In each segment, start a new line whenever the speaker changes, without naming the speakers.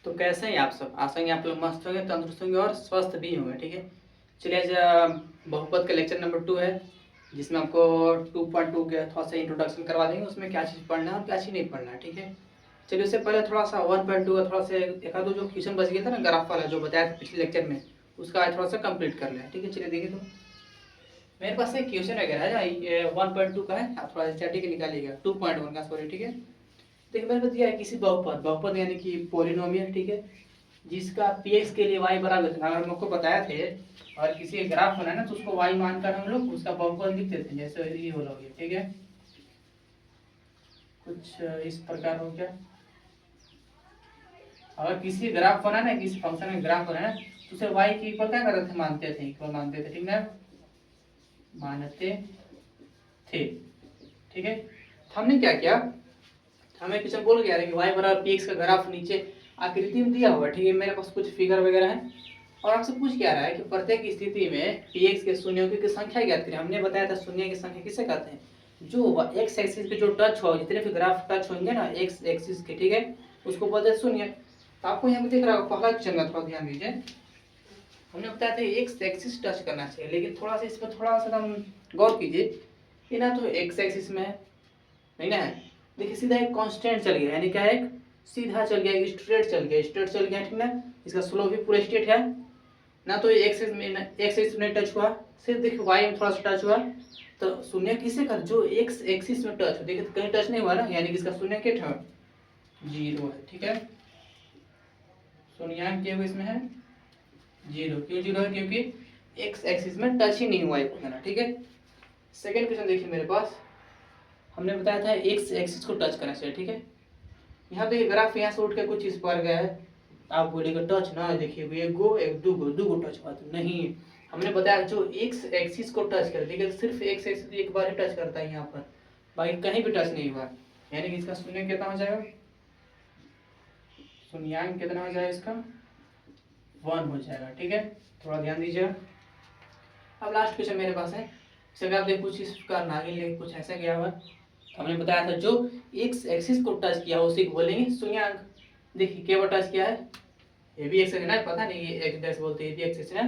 तो कैसे हैं आप सब? आशा है आप लोग मस्त होंगे, तंदुरुस्त होंगे और स्वस्थ भी होंगे। ठीक है, चलिए आज बहुपद का लेक्चर नंबर 2 है, जिसमें आपको 2.2 का थोड़ा सा इंट्रोडक्शन करवा देंगे। उसमें क्या चीज़ पढ़ना है और क्या चीज़ नहीं पढ़ना है। ठीक है, चलिए उससे पहले थोड़ा सा 1.2 का थोड़ा सा एक आध दो जो क्वेश्चन बच गया था ना, ग्राफ वाला जो बताया था पिछले लेक्चर में, उसका आज थोड़ा सा कंप्लीट कर लें। ठीक है, चलिए देखिए। तो मेरे पास एक क्वेश्चन वगैरह है, 1.2 का है, आप थोड़ा सा ठीक है निकालिएगा। 2.1 का सॉरी। ठीक है, देखिए मेरे पास दिया है किसी बहुपद, बहुपद यानी कि पोलिनोमियल। ठीक है, जिसका px के लिए y बराबर, अगर हम लोग को बताया थे और किसी का ग्राफ बनाना तो उसको y मानकर हम लोग उसका बहुपद लिख देते हैं, जैसे ये हो गया। ठीक है, कुछ इस प्रकार हो गया। अगर किसी ग्राफ बनाना है, किसी फंक्शन में ग्राफ बनाना है तो उसे y के इक्वल क्या करते थे, मानते थे, इक्वल मानते थे। ठीक है, मानते थे। ठीक है, तो हमने क्या किया, हमें क्वेश्चन बोल गया कि y बराबर px का ग्राफ नीचे आकृति में दिया हुआ। ठीक है, मेरे पास कुछ फिगर वगैरह है और आपसे पूछ क्या रहा है कि प्रत्येक स्थिति में px के शून्यों की संख्या ज्ञात करें। हमने बताया था शून्य की संख्या किसे कहते हैं, जो एक्स एक्सिस पे जो टच हो, जितने भी ग्राफ टच होंगे ना एक्स एक्सिस के, ठीक है, उसको बोलते हैं शून्य। तो आपको यहाँ पे दिख रहा होगा पहला क्वेश्चन का, थोड़ा ध्यान दीजिए। हमने बताया था एक्स एक्सिस टच करना चाहिए, लेकिन थोड़ा सा इस पर थोड़ा सा हम गौर कीजिए, ये ना तो एक्स एक्सिस में है, नहीं ना है। देखिए सीधा एक कांस्टेंट चल गया, यानी क्या है, एक सीधा चल गया, एक स्ट्रेट चल गया, स्ट्रेट चल गया। ठीक ना, इसका स्लोप भी पूरा स्ट्रेट है ना, तो एक्स एक्सिस में टच हुआ, सिर्फ देखिए वाई में थोड़ा सा टच हुआ। तो शून्य किसे कर, जो एक्स एक्सिस में टच हो, देखिए कहीं टच नहीं हुआ ना, यानी कि इसका शून्य क्या है, 0 है। ठीक है, शून्यांक क्या इसमें है, 0। क्यों 0 है, क्योंकि एक्स एक्सिस में टच ही नहीं हुआ है। ठीक है, सेकेंड क्वेश्चन देखिए मेरे पास, हमने बताया था एक्स एक्सिस को टच करना चाहिए। ठीक है, यहाँ देखिए ग्राफ यहाँ से उठ के कुछ इस पर गया है, आप बोलेगा टच ना, देखिए एक गो एक दो गो टच हुआ, तो नहीं, हमने बताया जो एक्स एक्सिस को टच करे, देखिए सिर्फ एक्स एक्सिस एक बार ही टच करता है यहाँ पर, बाकी कहीं भी टच नहीं हुआ, यानी कि इसका शून्य कितना हो जाएगा, शून्यांक कितना हो जाएगा इसका, 1 हो जाएगा। ठीक है, थोड़ा ध्यान दीजिएगा। अब लास्ट क्वेश्चन मेरे पास है, सर आप देखिए कुछ इस प्रकार नागिन कुछ ऐसा गया हुआ, हमने बताया था जो एक्स एक्सिस को टच किया उसी को बोलेंगे शून्यांक। देखिए क्या टच किया है, ये भी एक्स है ना, पता नहीं ये एक्स डैश बोलते हैं, ये भी एक्सिस है,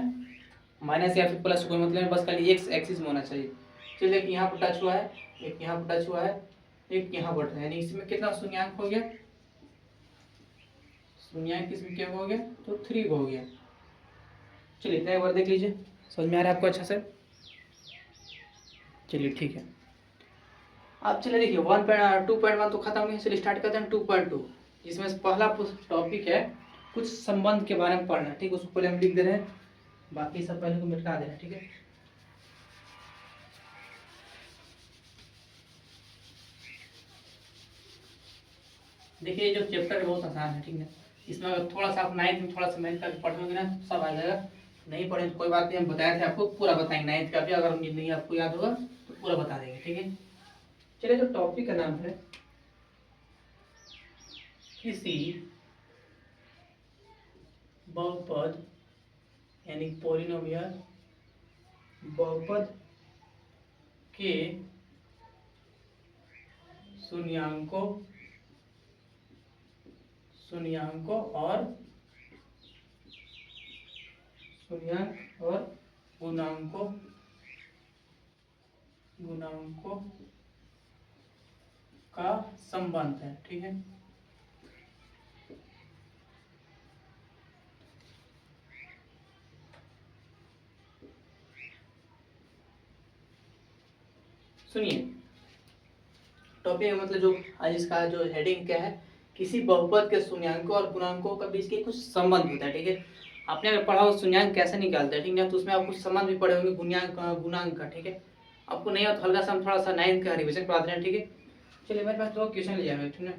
माइनस या फिर प्लस कोई मतलब नहीं, बस खाली एक्स एक्सिस में होना चाहिए। चलिए एक यहाँ पर टच हुआ है, एक यहाँ पर टच हुआ है, एक यहाँ पर, यानी इसमें कितना शून्यांक हो गया, शून्यांक इसमें क्या हो गया, तो 3 हो गया। चलिए इतना एक बार देख लीजिए, समझ में आ रहा है आपको अच्छा से, चलिए ठीक है। अब चलिए देखिए 2.1 तो खत्म नहीं, चलिए स्टार्ट करते हैं 2.2, जिसमें पहला टॉपिक है कुछ संबंध के बारे में पढ़ना। ठीक है, उसको पहले हम लिख दे रहे हैं, बाकी सब पहले को मिटा दे रहे हैं। ठीक है, देखिए जो चैप्टर है बहुत आसान है। ठीक है, इसमें अगर थोड़ा सा आप 9th में थोड़ा सा मेहनत करके पढ़ोगे ना सब आ जाएगा, नहीं पढ़े तो कोई बात नहीं, हम बताए थे आपको, पूरा बताएंगे 9th का भी, अगर नहीं आपको याद होगा तो पूरा बता देंगे। ठीक है, चलिए जो टॉपिक का नाम है किसी बहुपद यानी पॉलिनोमियल बहुपद के शून्यांकों और गुणांकों का संबंध है। ठीक है, सुनिए टॉपिक मतलब जो आज इसका जो हेडिंग क्या है, किसी बहुपद के शून्यांकों और गुणांकों के बीच के कुछ संबंध होता है। ठीक है, आपने अगर पढ़ा हो शून्यांक कैसे निकालते हैं, ठीक है, तो उसमें आप कुछ संबंध भी पढ़े होंगे गुणांक का। ठीक है, आपको नहीं हो तो हल्का सा हम थोड़ा सा 9th का रिविजन करवा दे रहे हैं। ठीक है, चलिए मेरे पास 2 क्वेश्चन लिया है, ठीक है,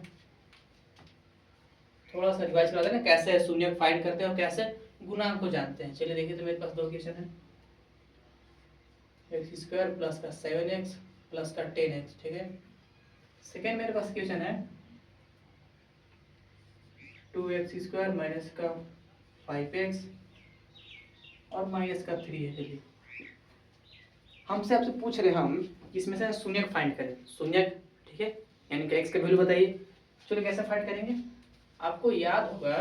थोड़ा सा रिवाइज करा देना कैसे शून्य फाइंड करते हैं और कैसे गुणांक को जानते हैं। चलिए देखिए, तो मेरे पास 2 क्वेश्चन है, x² प्लस का 7x प्लस का 10x। ठीक है, सेकेंड मेरे पास क्वेश्चन है 2x² माइनस का 5x और माइनस का 3 है। चलिए हमसे आपसे पूछ रहे हम इसमें से शून्य फाइंड करें, शून्य। ठीक है, यानी कि x का वैल्यू बताइए। चलिए कैसे फाइंड करेंगे, आपको याद होगा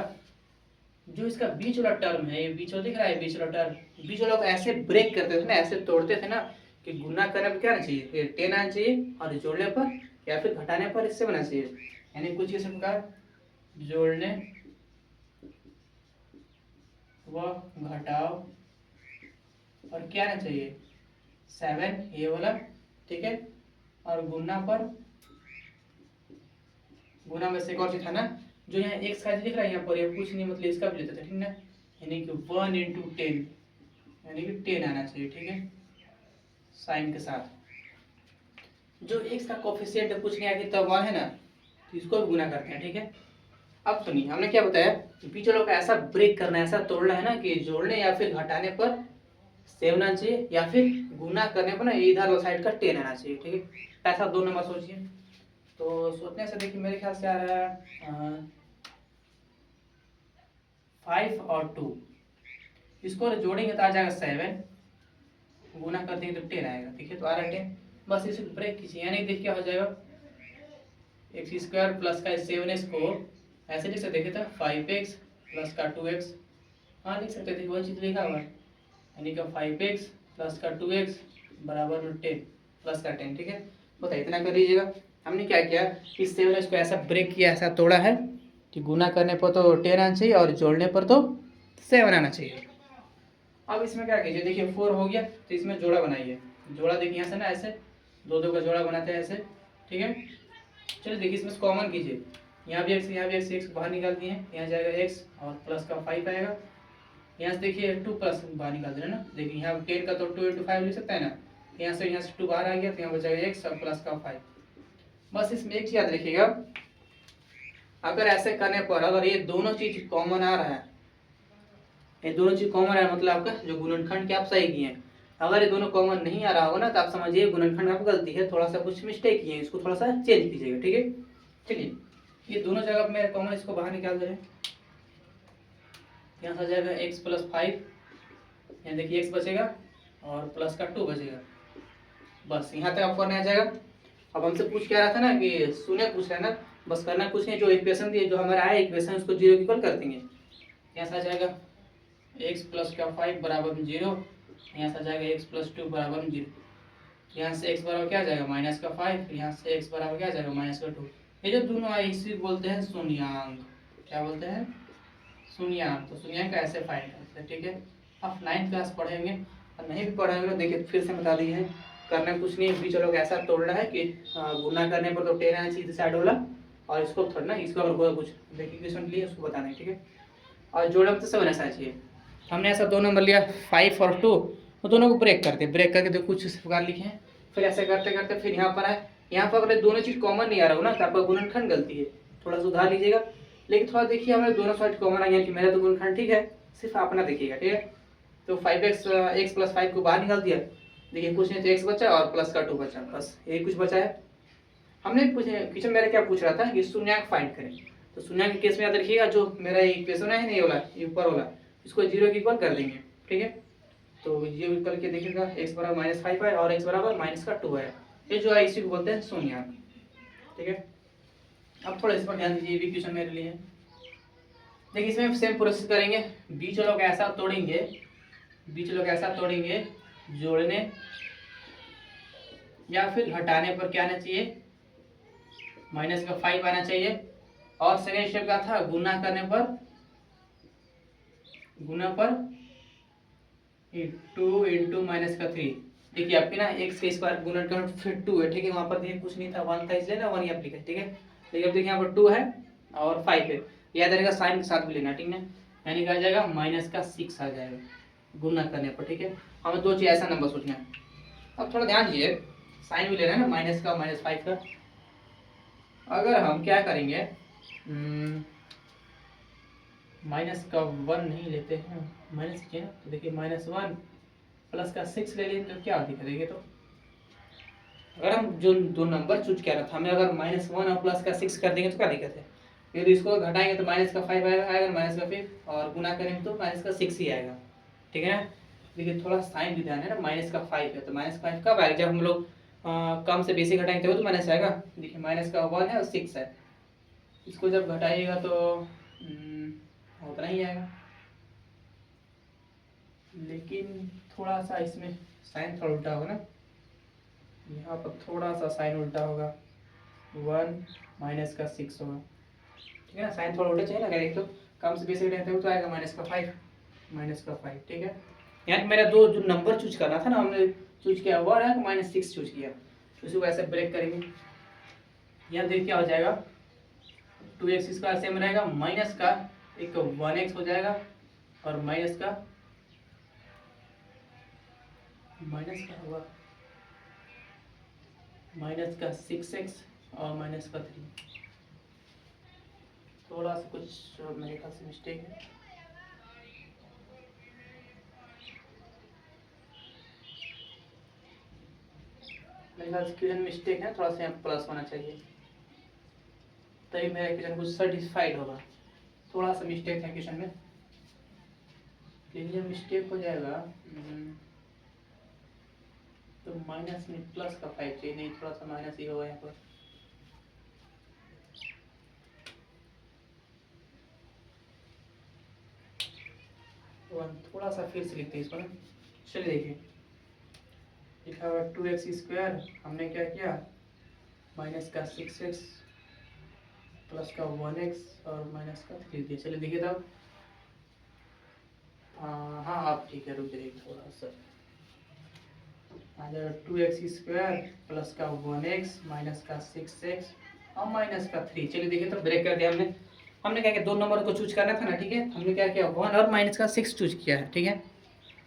जो इसका बीच वाला टर्म है, ये बीच वाला दिख रहा है, बीच वाला टर्म, बीच वाला को ऐसे ब्रेक करते थे ना, ऐसे तोड़ते थे ना कि गुना करने पर क्या आना चाहिए, 10 आना चाहिए, और जोड़ने पर या फिर घटाने पर इससे बना चाहिए, यानी कुछ इस प्रकार जोड़ने व घटाओ और क्या आना चाहिए 7, ये वाला, ठीक है। और गुना में से एक और चीज था ना, जो यहाँ एक्स का दिख रहा है यहाँ पर, ये कुछ नहीं मतलब इसका भी लेते थे, ठीक ना, यानी कि 1 × 10, यानी कि 10 आना चाहिए, ठीक है, साइन के साथ। जो एक्स का कोफिशिएंट कुछ नहीं आगे तब 1 है ना, तो इसको भी गुना करते हैं, ठीक है। अब सुनिए, हमने क्या बताया, बीच वालों का ऐसा ब्रेक करना है, ऐसा तोड़ना है ना कि जोड़ने या फिर घटाने पर 7 आना चाहिए, या फिर गुना करने पर ना इधर वाला साइड का 10 आना चाहिए, ठीक है। ऐसा 2 नंबर सोचिए। तो सोचने से देखिए मेरे ख्याल से आ रहा है 5 और 2, इसको जोड़ेंगे तो आ जाएगा 7, गुना कर देंगे तो 10 आएगा, ठीक है। तो आ रहा है 10, बस इसे ब्रेक कीजिए, यानी देखिए क्या हो जाएगा, x² प्लस का 7x को ऐसे लिख सकते थे 5x प्लस का 2x, हाँ लिख सकते थे, वही चीज लिखा हुआ है, यानी कि 5x प्लस का 2x बराबर 10 प्लस का 10, ठीक है। बताइए इतना कर लीजिएगा। हमने क्या किया, इस 7x को ऐसा ब्रेक किया, ऐसा तोड़ा है कि गुना करने पर तो 10 आना चाहिए और जोड़ने पर तो 7 आना चाहिए। अब इसमें क्या कीजिए, देखिए 4 हो गया, तो इसमें जोड़ा बनाइए, जोड़ा देखिए यहाँ से ना ऐसे 2 का जोड़ा बनाते हैं ऐसे, ठीक है। चलिए देखिए इसमें कॉमन कीजिए, यहाँ भी x, यहाँ भी x बाहर निकाल दिए हैं, यहाँ जाएगा x और प्लस का 5 आएगा, यहाँ से देखिए 2 प्लस बाहर निकाल देना ना, देखिए यहाँ 10 का तो 2 × 5 लिख सकता है ना, यहाँ से 2 बाहर आ गया, तो यहाँ बचेगा x और प्लस का 5। बस इसमें एक चीज याद रखिएगा, अगर ऐसे करने पर अगर ये दोनों चीज कॉमन आ रहा है, ये दोनों चीज कॉमन है मतलब आपका जो गुणनखंड के आप सही किए हैं। अगर ये दोनों कॉमन नहीं आ रहा होगा ना, तो आप समझिए गुणनखंड आप गलती है, थोड़ा सा कुछ मिस्टेक किए हैं, इसको थोड़ा सा चेंज कीजिएगा, ठीक है। चलिए ये दोनों जगह मेरे कॉमन, इसको बाहर निकाल दे रहे हैं, यहाँ से आ जाएगा x प्लस 5, यहाँ देखिए x बचेगा और प्लस का 2 बचेगा, बस यहाँ तक आपको आ जाएगा। अब हमसे पूछ क्या रहा था ना कि शून्य पूछ रहा है ना, बस करना कुछ नहीं, जो इक्वेशन दिए, जो हमारा आया इक्वेशन, उसको 0 की इक्वल कर देंगे, यहाँ से आ जाएगा x प्लस का 5 बराबर 0, यहाँ से आ जाएगा x प्लस 2 बराबर 0, यहाँ से x बराबर क्या आ जाएगा माइनस का 5, यहाँ से x बराबर क्या आ जाएगा माइनस का 2। ये जो दोनों आए इसी बोलते हैं शून्यांक, क्या बोलते हैं शून्यांक। तो शून्यांक ऐसे फाइंड करते हैं, ठीक है। आप 9th क्लास पढ़ेंगे और नहीं भी पढ़ेंगे तो देखिए फिर से बता दिए हैं, करना कुछ नहीं, बीच वालों को ऐसा तोड़ना है कि गुना करने पर तो 10 आना चाहिए साइड वाला, और इसको थोड़ा ना, इसको अगर होगा कुछ देखिए क्वेश्चन लिए उसको बताना है, ठीक है। और जोड़ा तो सब ऐसा चाहिए। हमने ऐसा 2 नंबर लिया 5 और 2, तो दोनों को ब्रेक करते, ब्रेक करके तो कुछ इस प्रकार लिखे हैं, फिर ऐसे करते करते फिर यहाँ पर आए, यहाँ पर अगर दोनों चीज़ कॉमन नहीं आ रहा हो ना, तो आपका गुणनखंड गलती है, थोड़ा सुधार लीजिएगा। लेकिन थोड़ा देखिए हमारे दोनों साइड कॉमन आई है कि मेरा तो गुणनखंड ठीक है, सिर्फ अपना देखिएगा, ठीक है। तो 5x x प्लस 5 को बाहर निकाल दिया, देखिए कुछ नहीं तो x बचा और प्लस का 2 बचा, बस यही कुछ बचा है। हमने क्वेश्चन मेरा क्या पूछ रहा था कि शून्यांक फाइंड करें, तो शून्यांक के केस में याद रखिएगा, जो मेरा इक्वेशन है नहीं वाला, ये ऊपर वाला, इसको 0 की इक्वल कर देंगे, ठीक है। तो ये करके देखिएगा x बराबर -5 है और x बराबर माइनस का 2 है, ये जो है इसी को बोलते हैं शून्यांक, ठीक है। अब थोड़ा इस पर ध्यान दीजिए, ये भी क्वेश्चन मेरे लिए है। देखिए इसमें सेम प्रोसेस करेंगे, बीच वालों को ऐसा तोड़ेंगे, बीच वालों को ऐसा तोड़ेंगे, जोड़ने या फिर घटाने पर क्या आना चाहिए माइनस का 5 आना चाहिए, और सेकेंड स्टेप क्या था गुना करने पर, गुना पर 2 × माइनस का 3, देखिए आपके ना x के स्क्वायर गुना कर फिर 2 है, ठीक है। वहां पर देखिए कुछ नहीं था 1 था, इसलिए ना 1 ही आप लिखे, ठीक है। लेकिन अब देखिए यहाँ पर 2 है और 5 है, याद रहेगा साइन के साथ भी लेना, ठीक है, यानी कि आ जाएगा -6 आ जाएगा गुना करने पर, ठीक है। हमें 2 चीज ऐसा नंबर सोचना है। अब थोड़ा ध्यान दीजिए, साइन भी लेना है ना माइनस का -5 का, अगर हम क्या करेंगे माइनस का 1 नहीं लेते हैं, माइनस किया तो देखिए -1 प्लस का 6 ले लेंगे तो क्या दिखा देंगे, तो अगर हम जो 2 नंबर चूज किया था हमें, अगर -1 और प्लस का 6 कर देंगे तो क्या दिक्कत है, यदि इसको घटाएंगे तो माइनस का 5 आएगा, माइनस का 5 और गुना करेंगे तो माइनस का 6 ही आएगा, ठीक है ना। देखिए थोड़ा साइन भी ध्यान है ना, -5 है तो -5 कब आएगा, जब हम लोग कम से बेसी घटाएंगे तो माइनस आएगा। देखिए माइनस का 1 है और 6 है, इसको जब घटाइएगा तो उतना ही आएगा, लेकिन थोड़ा सा इसमें साइन थोड़ा उल्टा होगा ना, यहाँ पर थोड़ा सा साइन उल्टा होगा, 1 माइनस का 6 होगा, ठीक है ना। साइन थोड़ा उल्टा चाहिए ना, अगर एक तो कम से बेसिक रहता है तो आएगा माइनस का 5, ठीक है। यानी मेरा दो जो नंबर चूज करना था ना, हमने चूज किया 1 है, -6 चूज किया, उसी को ऐसे ब्रेक करेंगे। यहाँ देख क्या हो जाएगा, 2x स्क्वायर सेम रहेगा, माइनस का एक 1x हो जाएगा, और माइनस का होगा माइनस का 6x और माइनस का 3। थोड़ा सा कुछ मेरे ख्याल से मिस्टेक है, मेरे ख्याल से क्वेश्चन मिस्टेक है, थोड़ा सा यहाँ प्लस होना चाहिए, तभी मेरा क्वेश्चन कुछ सर्टिफाइड होगा। थोड़ा सा मिस्टेक है क्वेश्चन में, लेकिन मिस्टेक हो जाएगा तो माइनस में प्लस का 5 चाहिए, नहीं थोड़ा सा माइनस ही होगा यहाँ पर। थोड़ा सा फिर से लिखते हैं इसको ना, चलिए देखिए, लिखा हुआ 2x स्क्वायर, हमने क्या किया, माइनस का 6x प्लस का 1x और माइनस का 3 दिया। चलिए देखिए तब, हाँ आप ठीक है, रुक जाइए थोड़ा सा, आ जाएगा 2x स्क्वायर प्लस का 1x माइनस का 6x और माइनस का 3। चलिए देखिए तो ब्रेक कर दिया हमने। हमने क्या किया, दो नंबर को चूज करना था ना, ठीक है, हमने क्या किया 1 और माइनस का 6 चूज किया है, ठीक है।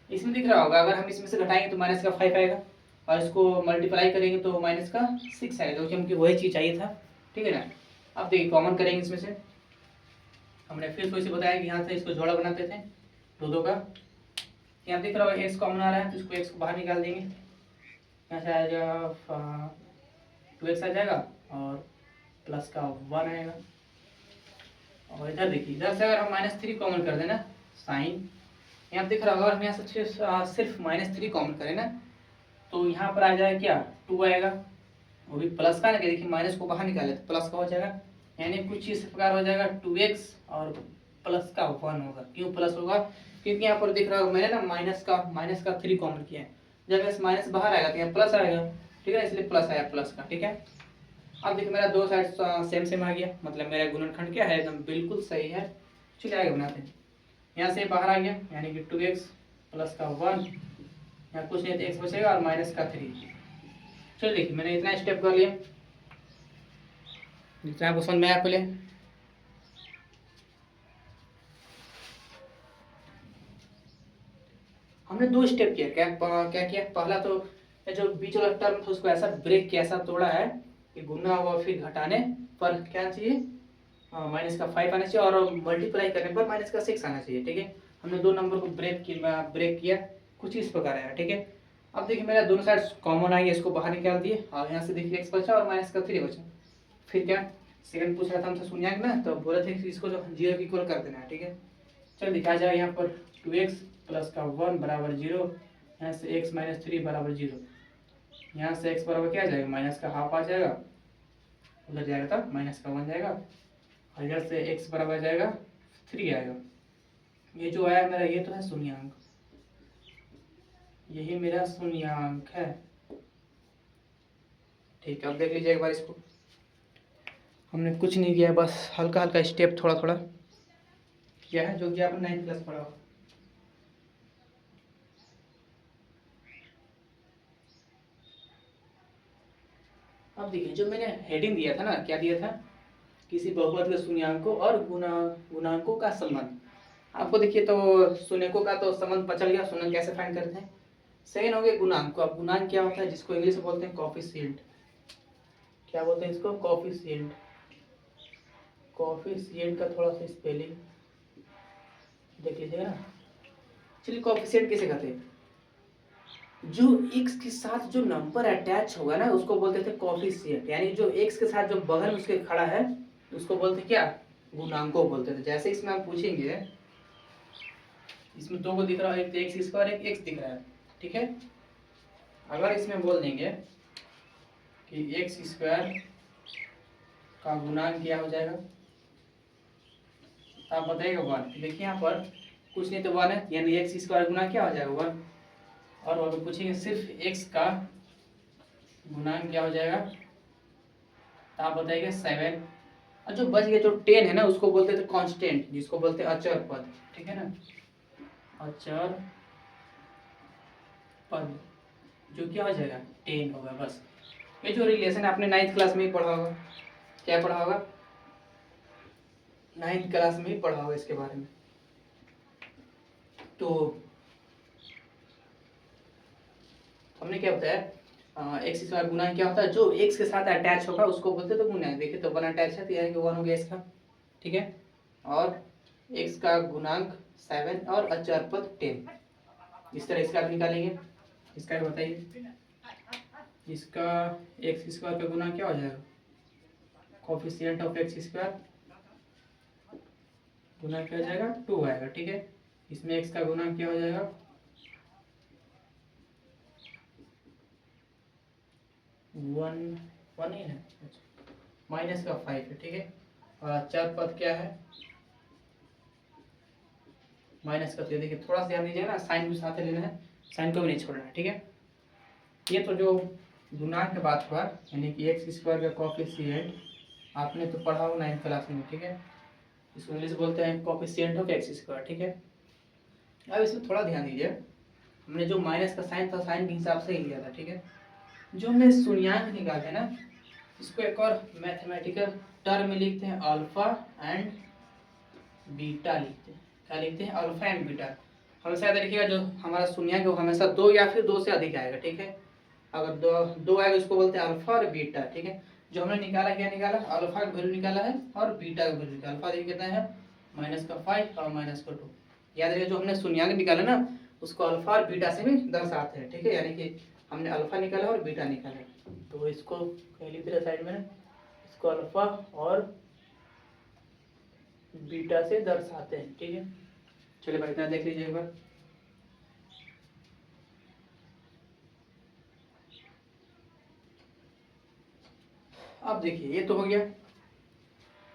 इसमें दिख रहा होगा, अगर हम इसमें से घटाएंगे तो माइनस का 5 आएगा, और इसको मल्टीप्लाई करेंगे तो माइनस का 6 आएगा, क्योंकि हमको वही चीज़ चाहिए था, ठीक है ना। अब देखिए कॉमन करेंगे इसमें से, हमने फिर से बताया कि यहाँ से इसको जोड़ा बनाते थे दो का, यहाँ दिख रहा होगा एक्स कॉमन आ रहा है, तो इसको एक्स को बाहर निकाल देंगे, यहाँ से आ जाएगा 2x आ जाएगा और प्लस का 1 आएगा। और इधर देखिए, इधर से अगर हम -3 कॉमन कर देना साइन, यहाँ दिख रहा होगा, अगर हम यहाँ से सिर्फ -3 कॉमन करें ना, तो यहाँ पर आ जाएगा क्या 2 आएगा, वो भी प्लस का ना, देखिए माइनस को बाहर निकाले तो प्लस का हो जाएगा, यानी कुछ इस प्रकार हो जाएगा 2x और प्लस का 1 होगा। क्यों प्लस होगा, क्योंकि यहाँ पर दिख रहा होगा मैंने ना माइनस का 3 कॉमन किया है, जब इस माइनस बाहर आएगा तो यहाँ प्लस आएगा, ठीक है, इसलिए प्लस आया प्लस का, ठीक है। अब देखिए मेरा दो साइड सेम सेम आ गया, मतलब मेरा गुणनखंड क्या है, एकदम बिल्कुल सही है। चलिए आगे बनाते हैं, यहाँ से बाहर आ गया, यानी कि 2x प्लस का 1, यहाँ कुछ नहीं तो x बचेगा और माइनस का 3। चलिए देखिए मैंने इतना स्टेप कर लिया, जितना आपको समझ में आया पहले। हमने दो स्टेप किया, क्या किया, पहला तो जो बीच वाला टर्म था उसको ऐसा ब्रेक किया, ऐसा तोड़ा है कि गुना हुआ फिर घटाने पर क्या चाहिए, माइनस का 5 आना चाहिए, और मल्टीप्लाई करने पर माइनस का 6 आना चाहिए, ठीक है। हमने दो नंबर को ब्रेक किया कुछ इस प्रकार आया, ठीक है। अब देखिए मेरा दोनों साइड कॉमन आई, इसको बाहर निकाल दिए, और यहाँ से देखिए एक्स बचा और माइनस का 3 बचा। फिर क्या सेकंड पूछ रहा था हमसे शून्यंक ना, तो बोले थे कि इसको जो 0 की इक्वल कर देना है, ठीक है। चल दिखा जाए यहाँ पर 2x प्लस का 1 बराबर 0, यहाँ से x माइनस 3 बराबर 0, यहाँ से x बराबर क्या आ जाएगा, माइनस का हाफ आ जाएगा, उधर जाएगा तब माइनस का 1 जाएगा, और इधर से x बराबर जाएगा 3 आएगा। ये जो आया मेरा, ये तो है शून्यंक, यही मेरा शून्यंक है, ठीक है। अब देख लीजिए एक बार इसको, हमने कुछ नहीं किया, बस हल्का हल्का स्टेप थोड़ा थोड़ा किया है, जो कि आपने 9th क्लास पढ़ा हो। अब देखिए जो मैंने हेडिंग दिया था ना, क्या दिया था, किसी बहुपद के शून्यंकों और गुणांकों का संबंध। आपको देखिए तो शून्यकों का तो संबंध पता चल गया, शून्यंक कैसे फाइंड करते हैं। सेकंड हो गया गुणांक। अब गुणांक क्या होता है, जिसको इंग्लिश में बोलते हैं कॉफिशिएंट। क्या बोलते हैं इसको, कॉफिशिएंट। कॉफिशिएंट का थोड़ा सा स्पेलिंग देख लीजिएगा ना। चलिए कॉफिशिएंट किसे कहते हैं, जो x के साथ जो नंबर अटैच होगा ना उसको बोलते थे कॉफिशिएंट, यानी जो x के साथ जो बगल में उसके खड़ा है उसको बोलते क्या, गुणांकों बोलते थे। जैसे इसमें आप पूछेंगे, इसमें दो को दिख रहा है, एक एक्स स्क्वायर एक एक्स दिख रहा है, ठीक है। अगर इसमें बोल देंगे कि एक्स स्क्वायर का गुणांक क्या हो जाएगा, तो आप बताइएगा 1। देखिए यहाँ पर कुछ नहीं तो 1 है, यानी एक्स स्क्वायर गुना क्या हो जाएगा 1। और वहाँ पे पूछेंगे सिर्फ एक्स का गुणांक क्या हो जाएगा, तो आप बताइएगा 7। और जो बच गया जो 10 है ना, उसको बोलते थे कांस्टेंट, जिसको बोलते हैं अचर पद, ठीक है ना, अचर पद, जो क्या हो जाएगा 10 होगा बस। ये जो रिलेशन आपने 9th क्लास में ही पढ़ा होगा, क्या पढ़ा होगा, 9th क्लास में ही पढ़ा होगा इसके बारे में। तो हमने क्या बताया, एक्स स्क्वायर गुना क्या होता है, जो एक्स के साथ अटैच होगा उसको बोलते तो गुना। देखिए तो 1 अटैच है तो यानी कि 1 हो गया इसका, ठीक है। और एक्स का गुणांक 7 और अचर पद 10। इस तरह इसका भी निकालेंगे। इसका भी बताइए, इसका एक्स स्क्वायर का गुना क्या हो जाएगा, कोफिशिएंट ऑफ एक्स स्क्वायर गुना क्या हो जाएगा 2 आएगा, ठीक है। इसमें एक्स का गुना क्या हो जाएगा 1 ही है, माइनस का 5 है, ठीक है। और अचर पद क्या है माइनस का 3। देखिए थोड़ा सा ध्यान दीजिएगा ना, साइन भी साथ लेना है, साइन को भी नहीं छोड़ना है, ठीक है। ये तो जो गुणांक की बात हुआ, यानी कि एक्स स्क्वायर का कोफिशिएंट आपने तो पढ़ा हो 9th क्लास में, ठीक है। इसको इंग्लिश बोलते हैं कोफिशिएंट ऑफ एक्स स्क्वायर, ठीक है। अब इसमें थोड़ा ध्यान दीजिए, हमने जो माइनस का साइन था साइन के हिसाब से ही लिया था, ठीक है। जो हमने शून्यांक निकालते हैं ना, इसको एक और मैथमेटिकल टर्म में लिखते हैं अल्फा एंड बीटा लिखते हैं। क्या लिखते हैं, अल्फा एंड बीटा। हमेशा याद रखिएगा जो हमारा शून्यांक है वो हमेशा 2 या फिर 2 से अधिक आएगा, ठीक है। अगर दो आएगा उसको बोलते हैं अल्फा और बीटा, ठीक है। जो हमने निकाला क्या निकाला, अल्फा का वैल्यू निकाला है और बीटा का वैल्यू निकाला। अल्फा देखिए कितना है -5 और -2। याद रखिए जो हमने शून्यांक निकाला ना उसको अल्फा और बीटा से भी दर्शाते हैं, ठीक है। यानी कि हमने अल्फा निकाला और बीटा निकाला, तो इसको लिख दिया साइड में, इसको अल्फा और बीटा से दर्शाते हैं, ठीक है। चलिए भाई इतना देख लीजिए एक बार। अब देखिए ये तो हो गया,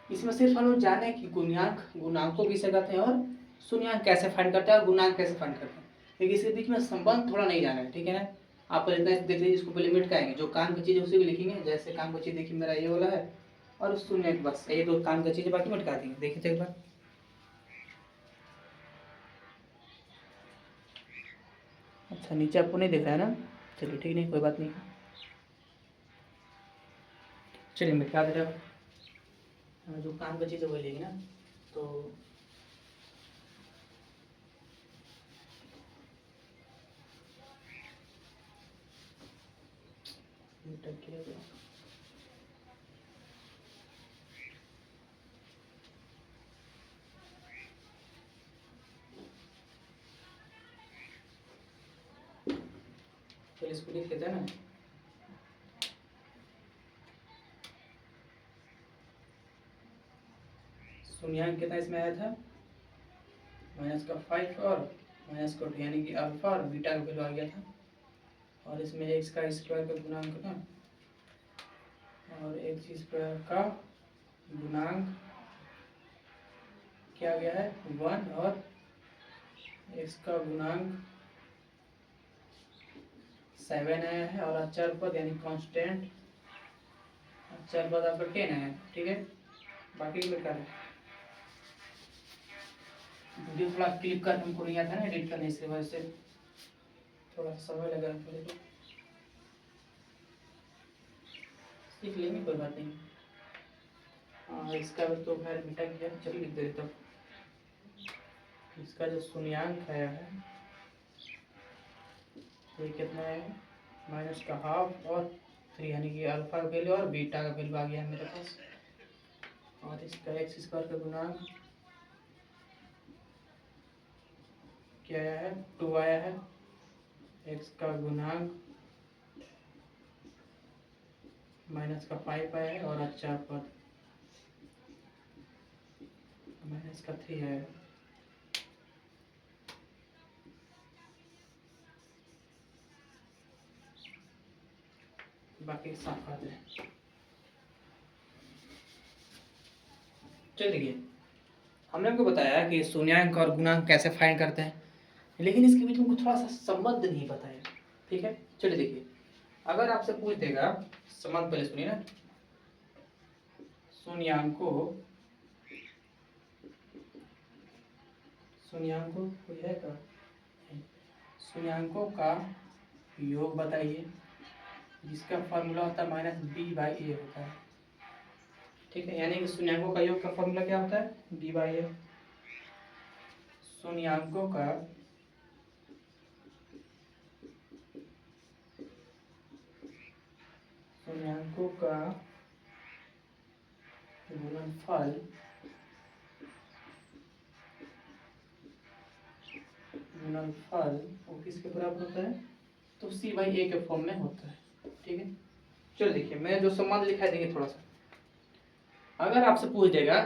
इसमें सिर्फ हम लोग जाने कि गुणांकों किसे कहते हैं और शून्यांक कैसे फाइंड करते हैं और गुणांक कैसे फाइंड करते हैं, लेकिन इसके बीच में संबंध थोड़ा नहीं जाना है, ठीक है ना। आप इतना देख लीजिए, इसको पहले मिट आएंगे, जो काम की चीज़ उसी को लिखेंगे। जैसे काम की चीज़ देखिए मेरा ये वाला है और शून्य, बस ये दो काम की चीज़, बाकी मिटका देंगे। देखिए तो एक बार, अच्छा नीचे आपको नहीं दिख रहा है ना, चलिए ठीक नहीं, कोई बात नहीं, चलिए मिटा दे रहा हूँ। जो काम का चीज़ है वही लेंगे ना, तो मीटर किया गया। चलिए इसको लिख देते हैं ना, शून्यांक कितना इसमें आया था -5 और -2, यानी कि अल्फा और बीटा का वैल्यू आ गया था। और इसमें एक्स का स्क्वायर का गुणांक ना, और एक्स स्क्वायर का गुणांक क्या गया है 1, और एक्स का गुणांक 7 आया है, और अचर पद यानी कांस्टेंट अचर पद आपका 10 आया है, ठीक है। बाकी बेकार है, वीडियो थोड़ा क्लिक करने हमको नहीं आता ना एडिट करने, इसकी वजह से थोड़ा समय लगा पहले, तो सीख लेंगे कोई बात नहीं। हाँ इसका भी तो खैर मिटा गया, चलिए लिख देता हूँ। इसका जो शून्यांक आया है ये कितना है -½ और 3, यानी कि अल्फा का वैल्यू और बीटा का वैल्यू आ गया है मेरे पास। और इसका एक्स स्क्वायर का गुणांक क्या आया है 2 आया है, एक्स का गुणांक -5 आया है, और अचर पद -3 आया है। बाकी साफ कर दें। चलिए हमने आपको बताया कि शून्यांक और गुणांक कैसे फाइंड करते हैं, लेकिन इसके बीच में हमको थोड़ा सा संबंध नहीं पता है। ठीक है, चलिए देखिए, अगर आपसे पूछ देगा संबंध, पहले सुनिए ना, शून्यांकों कोई है का, शून्यांकों का योग बताइए, जिसका फॉर्मूला होता है -b/a होता है। ठीक है, यानी कि शून्यांकों का योग का फॉर्मूला क्या होता है, b/a। शून्यांकों का गुणनफल वो किसके बराबर होता है, तो c/a के फॉर्म में होता है। ठीक है, चलो देखिए, मैंने जो संबंध लिखा है देखिए थोड़ा सा, अगर आपसे पूछ देगा,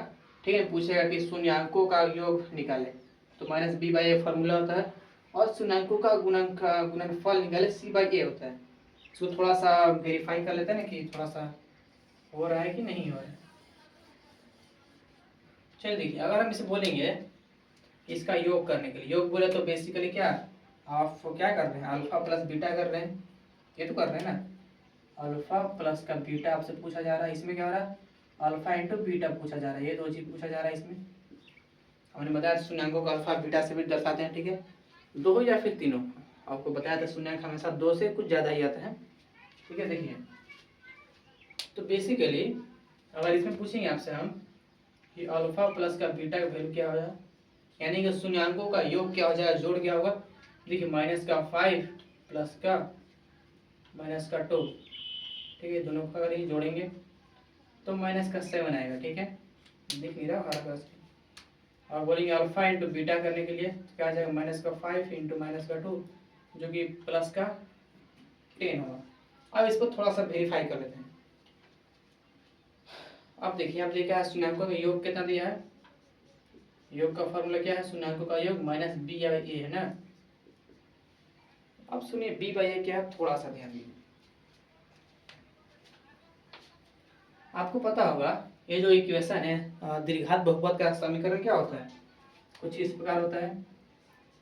ठीक है, पूछेगा कि शून्यांकों का योग निकाले, तो -b/a फॉर्मूला होता है, और शून्यांकों का गुणनफल निकाले, c/a होता है। इसको थोड़ा सा वेरीफाई कर लेते हैं ना कि थोड़ा सा हो रहा है कि नहीं हो रहा है। चलिए देखिए, अगर हम इसे बोलेंगे इसका योग करने के लिए, योग बोले तो बेसिकली क्या, आप क्या कर रहे हैं, अल्फा प्लस बीटा कर रहे हैं, ये तो कर रहे हैं ना, अल्फा प्लस का बीटा आपसे पूछा जा रहा है। इसमें क्या हो रहा है, अल्फा इंटू बीटा पूछा जा रहा है, ये दो चीज पूछा जा रहा है इसमें। हमने बताया शून्यांकों को अल्फा बीटा से भी दर्शाते हैं। ठीक है, दो या फिर तीनों, आपको बताया था शून्यांक हमेशा दो से कुछ ज्यादा ही आता है। ठीक है, देखिए, तो बेसिकली अगर इसमें पूछेंगे आपसे हम कि अल्फा प्लस का बीटा का वैल्यू क्या हो जाएगा, यानी कि शून्यांकों का योग क्या हो जाएगा, जोड़ क्या होगा, देखिए -5 प्लस का -2। ठीक है, दोनों का अगर ये जोड़ेंगे तो -7 आएगा। ठीक है, दिख नहीं रहा हमारा पास। और बोलेंगे अल्फा इंटू बीटा करने के लिए तो क्या आ जाएगा, -5 इंटू -2, जो कि +10 होगा। अब इसको थोड़ा सा वेरीफाई कर लेते हैं। अब देखिए, आप देखा है शून्यांकों का योग कितना दिया है, योग का फॉर्मूला क्या है, शून्यांकों का योग -b/a है ना। अब सुनिए b/a क्या है, थोड़ा सा ध्यान दीजिए। आपको पता होगा ये जो इक्वेशन है, द्विघात बहुपद का समीकरण क्या होता है, कुछ इस प्रकार होता है,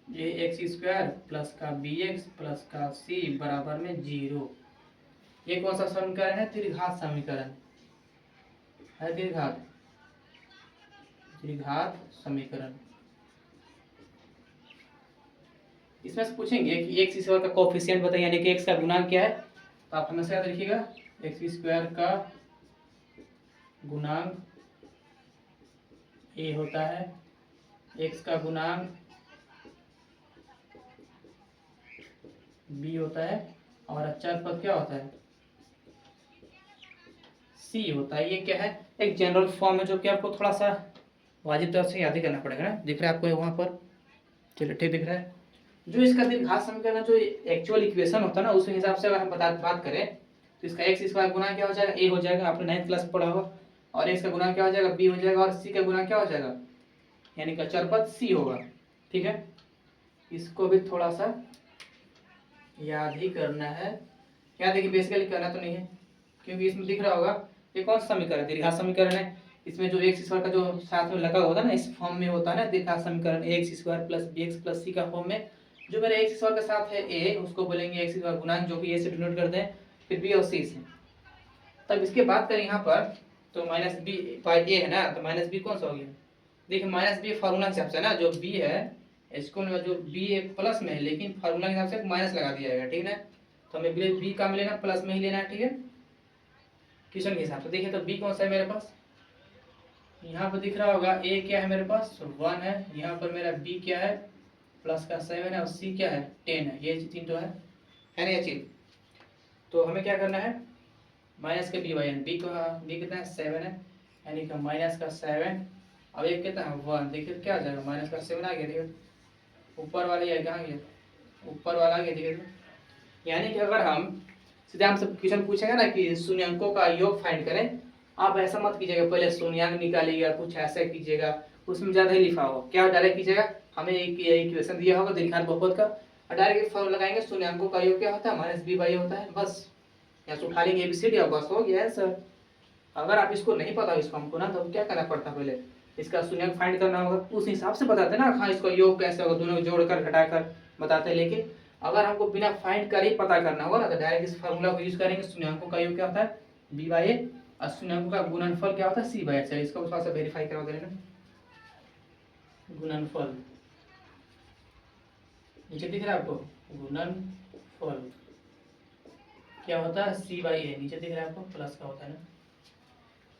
ये x² प्लस का bx प्लस का c बराबर में 0। ये कौन सा समीकरण है, द्विघात समीकरण है, द्विघात समीकरण। इसमें से पूछेंगे कि x² का कोफिशिएंट बताइए, यानी कि x का गुणांक क्या है, तो आप हमेशा याद रखिएगा x² का गुणांक a होता है, x का गुणांक b होता है, और अचर पद क्या होता है, c होता है। ये क्या है, एक जनरल फॉर्म है जो कि आपको थोड़ा सा वाजिब तौर से याद ही करना पड़ेगा ना। दिख रहा है आपको वहाँ पर, चलिए ठीक दिख रहा है। जो इसका द्विघात समीकरण जो एक्चुअल इक्वेशन होता है ना, उस हिसाब से अगर हम बात करें तो इसका x² गुना क्या हो जाएगा, a हो जाएगा, आपने 9th क्लास पढ़ा होगा, और x का गुना क्या हो जाएगा, b हो जाएगा, और c का गुना क्या हो जाएगा, यानी कि अचर पद c होगा। ठीक है, इसको भी थोड़ा सा याद ही करना है। याद है कि बेसिकली करना तो नहीं है, क्योंकि इसमें दिख रहा होगा ये कौन सा समीकरण है, द्विघात समीकरण है। इसमें जो x² का जो साथ में लगा होता है ना, इस फॉर्म में होता है ना द्विघात समीकरण, x² plus bx plus c का फॉर्म में। जो मेरे x² के साथ है a, उसको बोलेंगे x² गुणांक, जो कि a से डिनोट करते हैं, फिर b और c से। तब इसके बात करें यहाँ पर तो -b/a है ना, तो -b कौन सा हो गया, देखिए -b फार्मूला के हिसाब से ना, जो b है इसको में जो b एक प्लस में है, लेकिन फार्मूला के हिसाब से माइनस लगा दिया जाएगा। ठीक है, तो हमें b का में लेना, प्लस में ही लेना है। ठीक है, क्वेश्चन के हिसाब से देखिए, तो b कौन सा है मेरे पास, यहाँ पर दिख रहा होगा a क्या है मेरे पास 1 है, यहाँ पर मेरा b क्या है प्लस का 7 है, और c क्या है 10 है। ये तीन तो है ना ये चीज। तो हमें क्या करना है, माइनस के b/n, b कितना है 7 है, यानी कि -7। अब एक कितना है 1, देखिए क्या आ जाएगा, -7 आ गया। देखिए ऊपर वाला ये कहाँ गया, ऊपर वाला आ गया। देखिए, यानी कि अगर हम सीधे हमसे क्वेश्चन पूछेगा ना कि शून्यांकों का योग फाइंड करें, आप ऐसा मत कीजिएगा पहले शून्यांक निकालिएगा, कुछ ऐसा कीजिएगा, उसमें ज़्यादा ही लिखा हो, क्या डायरेक्ट कीजिएगा, हमें एक इक्वेशन दिया होगा द्विघात बहुपद का, और डायरेक्ट फॉर्मूला लगाएंगे, शून्यांकों का योग क्या होता है -b/a होता है, बस यहाँ से उठा लेंगे ABCD और बस हो गया है सर। अगर आप इसको नहीं पता इस फॉर्म को ना, तो क्या करना पड़ता है, पहले इसका शून्यक फाइंड करना होगा, उस हिसाब से बताते हैं ना। हाँ इसका योग कैसे होगा, दोनों जोड़कर घटाकर बताते हैं। लेकिन अगर हमको बिना फाइंड कर ही पता करना होगा ना तो डायरेक्ट इस फार्मूला को यूज करेंगे। शून्यकों का योग क्या होता है b/a और शून्यकों का गुणनफल क्या होता है c/a। चलिए इसको थोड़ा सा वेरीफाई करवा दे रहे हैं। गुणनफल नीचे दिख रहा है आपको, गुणनफल क्या होता है c/a, नीचे दिख रहा है आपको, प्लस का होता है ना,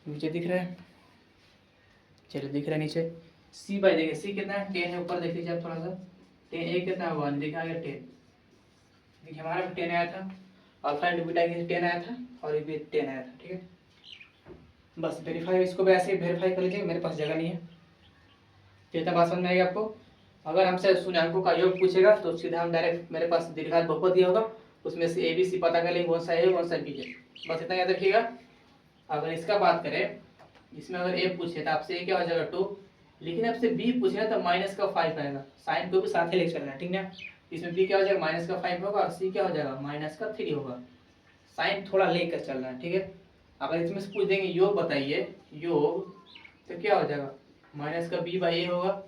नीचे दिख रहा है। चलिए दिख रहा है नीचे c/, देखिए c कितना है 10 है, ऊपर देख लीजिए आप थोड़ा सा, 10 a कितना है 1, देखा गया 10, देखिए हमारा भी 10 आया था, अल्फा इंटू बीटा के 10 आया था और ये भी 10 आया था। ठीक है, बस वेरीफाई, इसको भी ऐसे ही वेरीफाई कर लीजिए, मेरे पास जगह नहीं है। कितना बात समझ में आएगी आपको। अगर हमसे शून्यकों का योग पूछेगा तो सीधा हम डायरेक्ट, मेरे पास दीर्घात बहुपद दिया होगा, उसमें से ए बी सी पता कर लेंगे कौन सा ए कौन सा बी है, बस इतना याद रखिएगा। अगर इसका बात करें, इसमें अगर ए पूछे तो आपसे ए क्या हो जाएगा 2, लेकिन आपसे बी पूछे तो माइनस का 5 आएगा, साइन को भी साथ ही ले चलना है, ठीक ना। इसमें बी क्या हो जाएगा माइनस का 5 होगा और सी क्या हो जाएगा माइनस का 3 होगा, साइन थोड़ा लेकर चलना है। ठीक है, अगर इसमें से पूछ देंगे योग बताइए, योग तो क्या हो जाएगा माइनस का b/a होगा,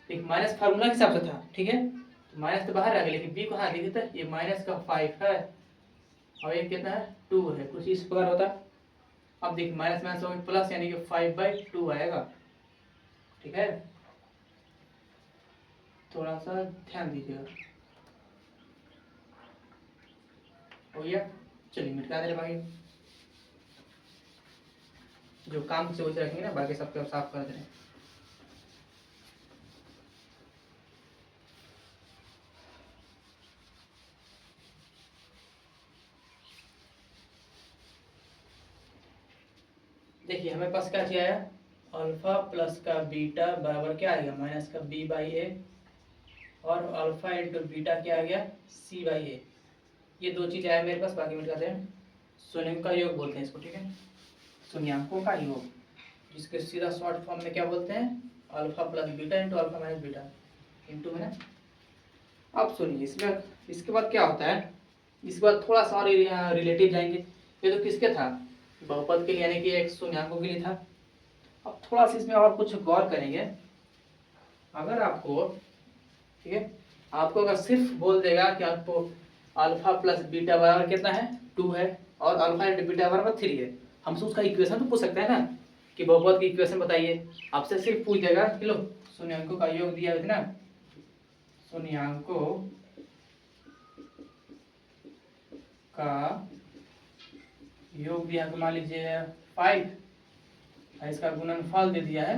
एक माइनस फार्मूला के हिसाब से था। ठीक है, तो माइनस तो बाहर आ गया, लेकिन b को हाँ लिखे थे, ये माइनस का 5 है और ये कितना है 2 है, कुछ इस प्रकार होता। अब देखिए माइनस माइनस होगा प्लस, यानी कि 5/2 आएगा। ठीक है, थोड़ा सा ध्यान दीजिएगा, हो गया। चलिए मिटा दे भाई, जो काम से उसे रखेंगे ना, बाकी सबको साफ कर दे रहे हैं। देखिए हमें पास क्या चाहिए आया, अल्फा प्लस का बीटा बराबर क्या आएगा माइनस का b/a, और अल्फा इंटू बीटा क्या आ गया c/a। ये दो चीज आया मेरे पास, बाकी मिटा दें। शून्यकों का योग बोलते हैं इसको। ठीक है, शून्यकों का योग, जिसके सीधा शॉर्ट फॉर्म में क्या बोलते हैं, alpha plus beta into alpha minus beta into में ना। अब सुनिए इसमें, इसके बाद क्या होता है, इसके बाद थोड़ा सा और रिलेटिव जाएंगे। ये तो किसके था बहुपद के लिए, यानी कि एक शून्यकों के लिए था। अब थोड़ा सा इसमें और कुछ गौर करेंगे। अगर आपको, ठीक है, आपको अगर सिर्फ बोल देगा कि आपको अल्फा प्लस बीटा बराबर कितना है 2 है और अल्फा इंटू बीटा बराबर 3 है, हमसे उसका इक्वेशन तो पूछ सकते हैं ना कि बहुपद की इक्वेशन बताइए। आपसे सिर्फ पूछ देगा कि लो शून्यकों का योग दिया है ना, शून्यकों का योग दिया है, मान लीजिए 5, इसका गुणनफल दे दिया है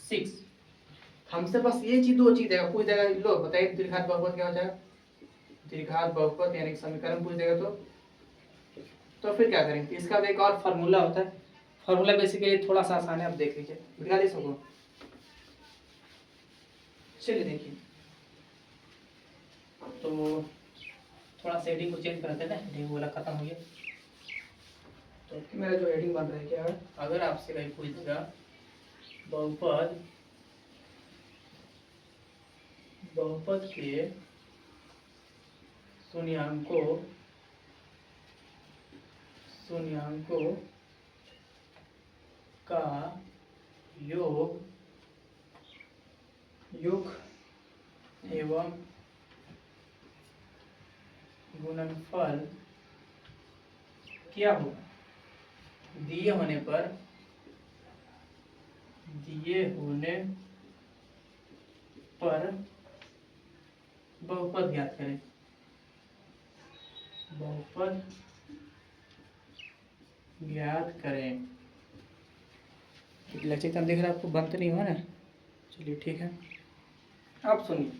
6। हमसे बस ये चीज दो चीज देगा, पूछ देगा लो बताइए द्विघात बहुपद क्या हो जाएगा, द्विघात बहुपद यानी समीकरण पूछ देगा तो फिर क्या करेंगे, इसका भी एक और फार्मूला होता है। फार्मूला बेसिकली थोड़ा सा आसान है, आप देख लीजिए, दिखा दे सबको। चलिए देखिए, तो थोड़ा सा हेडिंग को चेंज करते हैं ना, हेडिंग वाला खत्म हो गया। तो मेरा जो हेडिंग बन रहा है क्या है, अगर आपसे कहीं पूछ देगा बहुपद, बहुपद के शून्यकों का योग एवं गुणनफल क्या होगा, दिए होने पर बहुपद ज्ञात करें, बहुपद ज्ञात करें। लक्षित दिख रहा है आपको, बंद तो नहीं हुआ ना, चलिए ठीक है। अब सुनिए,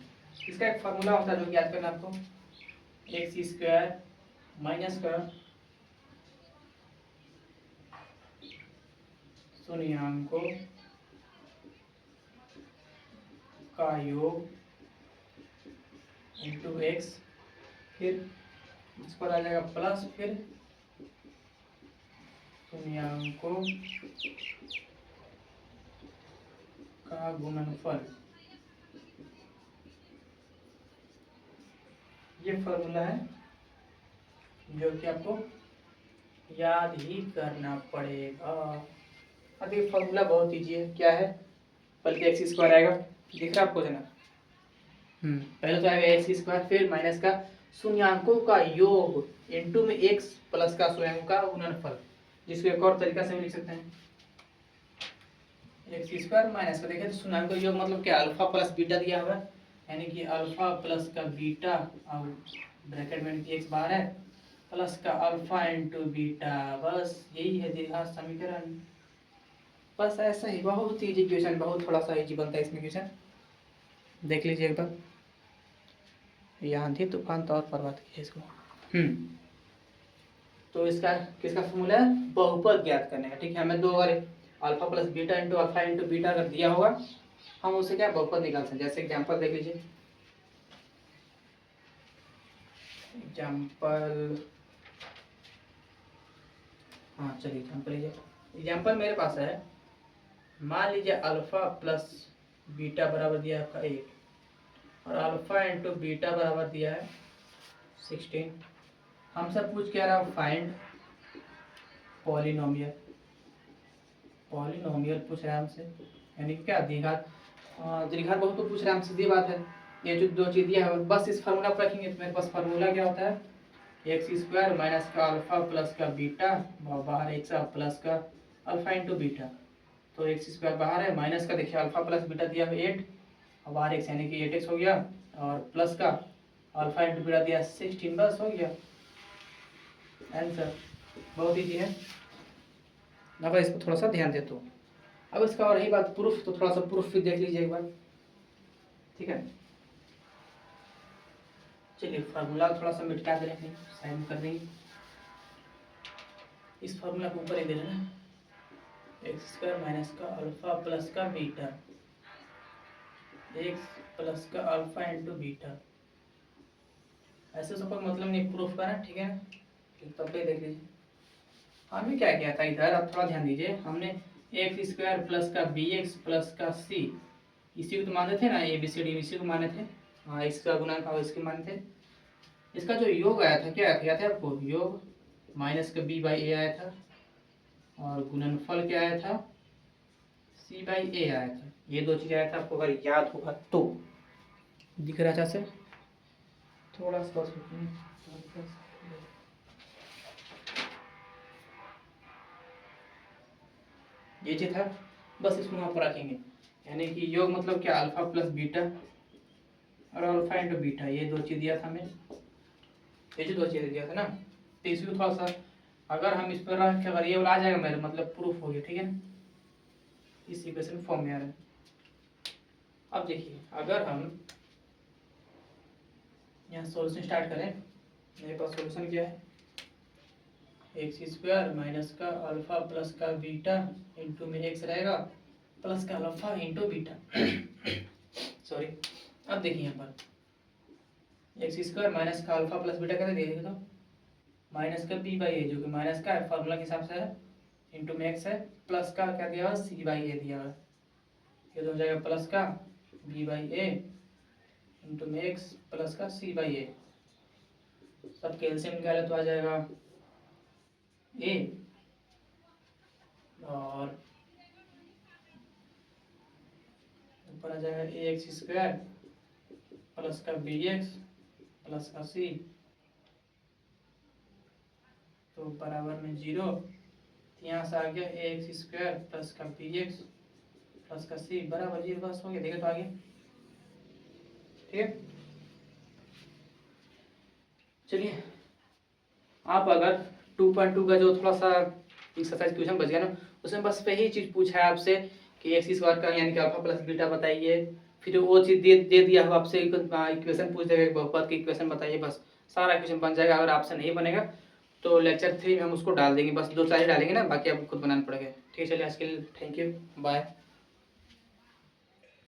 इसका एक फार्मूला होता है जो ज्ञात करना आपको, x² माइनस का शून्यकों का योग इंटू x, फिर इस पर आ जाएगा प्लस, फिर शून्यकों का गुणनफल। ये फॉर्मूला है जो कि आपको याद ही करना पड़ेगा। अब देखिए फॉर्मूला बहुत ईजी है, क्या है, बल्कि एक्स स्क्वायर आएगा, दिख रहा है आपको जना। पहले तो आएगा एक्स स्क्वायर, फिर माइनस का शून्यांकों का योग इनटू में एक्स प्लस का स्वयं का गुणनफल, जिसको एक और तरीका से भी लिख सकते हैं, एक्स स्क्वायर माइनस का, देखिए तो शून्यांकों का योग मतलब क्या, अल्फा प्लस बीटा दिया हुआ है, यानी कि अल्फा प्लस का बीटा और ब्रैकेट में एक्स बाहर है, प्लस का अल्फा इंटू बीटा, बस यही है द्विघात समीकरण। बस ऐसा ही, बहुत ईजी क्वेश्चन, बहुत थोड़ा सा ईजी बनता है इसमें क्वेश्चन, देख लीजिए एक बार। यहाँ थी तूफान तौर पर बात की है इसको। तो इसका किसका फॉर्मूला है, बहुपद ज्ञात करने का, ठीक है। हमें दो बार alpha plus beta into alpha into beta अगर दिया होगा, हम उसे क्या बहुपद निकाल सकते हैं। जैसे एग्जांपल देख लीजिए, एग्जांपल, हाँ चलिए एग्जांपल लीजिए। एग्जांपल मेरे पास है, मान लीजिए अल्फा प्लस बीटा बराबर दिया है आपका 1 और अल्फा इंटू बीटा बराबर दिया है 16। हमसे पूछ क्या रहा, फाइंड पॉलिनोमियल, पॉलिनोमियल पूछ रहा है हमसे, यानी कि क्या द्विघात, द्विघात बहुत तो पूछ रहा है हमसे, सीधी बात है। ये जो दो चीज दिया है, बस इस फार्मूला पर रखेंगे, तो मेरे पास फार्मूला क्या होता है, एक्स स्क्वायर माइनस का अल्फा प्लस का बीटा, बाहर एक्स प्लस का अल्फा इंटू बीटा, तो एक्स स्क्वायर बाहर है, माइनस का देखिए अल्फा प्लस बीटा दिया है 8 और बाहर एक्स यानी कि 8x हो गया, और प्लस का अल्फा इंटू बीटा दिया 16, बस हो गया आंसर। बहुत ईजी है, अगर इसको थोड़ा सा ध्यान दे तो। अब इसका और रही बात प्रूफ, तो थोड़ा सा प्रूफ भी देख लीजिए एक बार, ठीक है। चलिए फार्मूला थोड़ा सा मिटा दे रहे हैं, साइन कर देंगे, इस फार्मूला को ऊपर ही दे रहे हैं, एक्स स्क्वायर माइनस का अल्फा प्लस का बीटा, एक्स प्लस का अल्फा इंटू बीटा, ऐसे सब कोई मतलब नहीं प्रूफ का ना, ठीक है। तब पे देख लीजिए हमने क्या किया था इधर, अब थोड़ा ध्यान दीजिए, हमने एक्स स्क्वायर प्लस का बी एक्स प्लस का सी, इसी को तो माने थे ना, ए बी सी डी इसी को माने थे, हाँ इसका गुणन और इसके माने थे। इसका जो योग आया था, क्या आया था आपको, योग माइनस का बी बाई ए आया था, और गुणनफल क्या आया था, सी बाई ए आया था। ये दो चीज़ आया था, आपको अगर याद होगा तो, दिख रहा है अच्छा से, थोड़ा सा ये चीज था, बस इसको वहाँ पर रखेंगे, यानी कि योग मतलब क्या, अल्फा प्लस बीटा और अल्फा इंटू बीटा, ये दो चीज दिया था हमें, ये जो दो चीज दिया था ना, तो इसको थोड़ा सा अगर हम इस पर रख के अगर ये वाला आ जाएगा मेरे मतलब प्रूफ हो गया, ठीक है, इस इक्वेशन फॉर्म में आ रहा है। अब देखिए अगर हम यहाँ सॉल्यूशन स्टार्ट करें, मेरे पास सॉल्यूशन क्या है, एक्स स्क्वायर माइनस का अल्फा प्लस का बीटा इंटू में एक्स रहेगा प्लस का अल्फा इंटू बीटा सॉरी। अब देखिए यहाँ पर एक्स स्क्वायर माइनस का अल्फा प्लस बीटा कैसे दिया, तो माइनस का बी बाई ए, जो कि माइनस का फार्मूला के हिसाब से है, इंटू में एक्स है, प्लस का क्या दिया हुआ, सी बाई ए दिया हुआ, ये तो हो जाएगा प्लस का बी बाई ए इंटू में एक्स प्लस का सी बाई ए, सब कैल्शियम निकाले तो आ जाएगा ए, और ऊपर आ जाएगा ए एक्स स्क्वायर प्लस का बी एक्स प्लस का सी, तो बराबर में 0, यहाँ से आ गया ए एक्स स्क्वायर प्लस का बी एक्स प्लस का सी बराबर 0, बस हो गया, देखे तो आगे, ठीक है। चलिए आप अगर 2.2 का जो थोड़ा सा एक्सरसाइज क्वेश्चन बच गया ना, उसमें बस वही चीज़ पूछा है आपसे कि एक्स स्क्वायर का यानी कि अल्फा प्लस बीटा बताइए, फिर वो चीज़ दे दिया हो आपसे, इक्वेशन पूछ देगा, बहुपद की इक्वेशन बताइए, बस सारा इक्वेशन बन जाएगा। अगर आपसे नहीं बनेगा तो लेक्चर 3 में हम उसको डाल देंगे, बस 2-4 ही डालेंगे ना, बाकी आपको खुद बनाना पड़ेगा, ठीक है। चलिए आज के लिए थैंक यू, बाय।